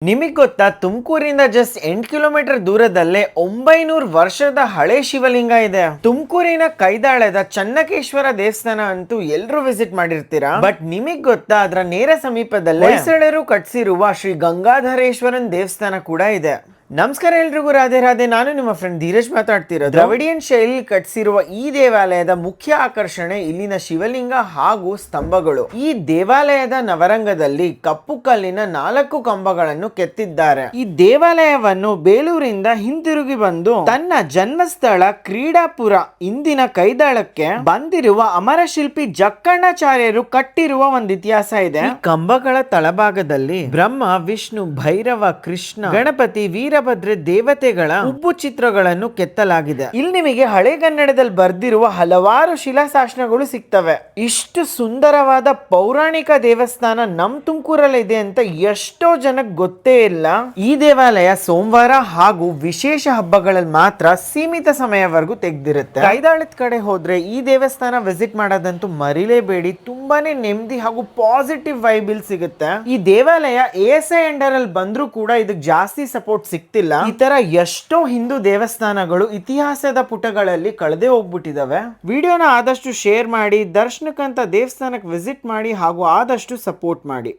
ನಿಮಗೆ ಗೊತ್ತಾ, ತುಮಕೂರಿಂದ just 8 kilometre ದೂರದಲ್ಲೇ 900 ವರ್ಷದ ಹಳೆ ಶಿವಲಿಂಗ ಇದೆ. ತುಮಕೂರಿನ ಕೈದಾಳದ ಚನ್ನಕೇಶ್ವರ ದೇವಸ್ಥಾನ ಅಂತೂ ಎಲ್ಲರೂ ವಿಸಿಟ್ ಮಾಡಿರ್ತೀರಾ. ಬಟ್ ನಿಮಗ್ ಗೊತ್ತಾ, ಅದರ ನೇರ ಸಮೀಪದಲ್ಲೇ ಹೊಯ್ಸಳರು ಕಟ್ಸಿರುವ ಶ್ರೀ ಗಂಗಾಧರೇಶ್ವರನ್ ದೇವಸ್ಥಾನ ಕೂಡ ಇದೆ. ನಮಸ್ಕಾರ ಎಲ್ರಿಗೂ, ರಾಧೆ ರಾಧೆ. ನಾನು ನಿಮ್ಮ ಫ್ರೆಂಡ್ ಧೀರಜ್ ಮಾತಾಡ್ತಿರೋದು. ದ್ರವಿಡಿಯನ್ ಶೈಲಿ ಕಟ್ಸಿರುವ ಈ ದೇವಾಲಯದ ಮುಖ್ಯ ಆಕರ್ಷಣೆ ಇಲ್ಲಿನ ಶಿವಲಿಂಗ ಹಾಗೂ ಸ್ತಂಭಗಳು. ಈ ದೇವಾಲಯದ ನವರಂಗದಲ್ಲಿ ಕಪ್ಪು ಕಲ್ಲಿನ 4 ಕಂಬಗಳನ್ನು ಕೆತ್ತಿದ್ದಾರೆ. ಈ ದೇವಾಲಯವನ್ನು ಬೇಲೂರಿಂದ ಹಿಂತಿರುಗಿ ಬಂದು ತನ್ನ ಜನ್ಮಸ್ಥಳ ಕ್ರೀಡಾಪುರ ಇಂದಿನ ಕೈದಾಳಕ್ಕೆ ಬಂದಿರುವ ಅಮರ ಶಿಲ್ಪಿ ಜಕ್ಕಣ್ಣಾಚಾರ್ಯರು ಕಟ್ಟಿರುವ ಒಂದು ಇತಿಹಾಸ ಇದೆ. ಈ ಕಂಬಗಳ ತಳಭಾಗದಲ್ಲಿ ಬ್ರಹ್ಮ, ವಿಷ್ಣು, ಭೈರವ, ಕೃಷ್ಣ, ಗಣಪತಿ, ವೀರಭದ್ರೆ ದೇವತೆಗಳ ಉಬ್ಬು ಚಿತ್ರಗಳನ್ನು ಕೆತ್ತಲಾಗಿದೆ. ಇಲ್ಲಿ ನಿಮಗೆ ಹಳೆಗನ್ನಡದಲ್ಲಿ ಬರ್ದಿರುವ ಹಲವಾರು ಶಿಲಾಶಾಸನಗಳು ಸಿಗ್ತವೆ. ಇಷ್ಟು ಸುಂದರವಾದ ಪೌರಾಣಿಕ ದೇವಸ್ಥಾನ ನಮ್ ತುಮಕೂರಲ್ಲಿ ಇದೆ ಅಂತ ಎಷ್ಟೋ ಜನಕ್ಕೆ ಗೊತ್ತೇ ಇಲ್ಲ. ಈ ದೇವಾಲಯ ಸೋಮವಾರ ಹಾಗೂ ವಿಶೇಷ ಹಬ್ಬಗಳಲ್ಲಿ ಮಾತ್ರ ಸೀಮಿತ ಸಮಯವರೆಗೂ ತೆಗೆದಿರುತ್ತೆ. ಕೈದಾಳದ ಕಡೆ ಹೋದ್ರೆ ಈ ದೇವಸ್ಥಾನ ವಿಸಿಟ್ ಮಾಡೋದಂತೂ ಮರಿಲೇಬೇಡಿ. ತುಂಬಾನೇ ನೆಮ್ಮದಿ ಹಾಗೂ ಪಾಸಿಟಿವ್ ವೈಬ್ ಇಲ್ಲಿ ಸಿಗುತ್ತೆ. ಈ ದೇವಾಲಯ ASI ಅಂಡರ್ ಅಲ್ಲಿ ಬಂದ್ರೂ ಕೂಡ ಇದಕ್ಕೆ ಜಾಸ್ತಿ ಸಪೋರ್ಟ್ ಸಿಗ್ತಿಲ್ಲ. ಈ ತರ ಎಷ್ಟೋ ಹಿಂದೂ ದೇವಸ್ಥಾನಗಳು ಇತಿಹಾಸದ ಪುಟಗಳಲ್ಲಿ ಕಳೆದೇ ಹೋಗ್ಬಿಟ್ಟಿದಾವೆ. ವಿಡಿಯೋನ ಆದಷ್ಟು ಶೇರ್ ಮಾಡಿ, ದರ್ಶನಕ್ಕಂತ ದೇವಸ್ಥಾನಕ್ಕೆ ವಿಸಿಟ್ ಮಾಡಿ ಹಾಗೂ ಆದಷ್ಟು ಸಪೋರ್ಟ್ ಮಾಡಿ.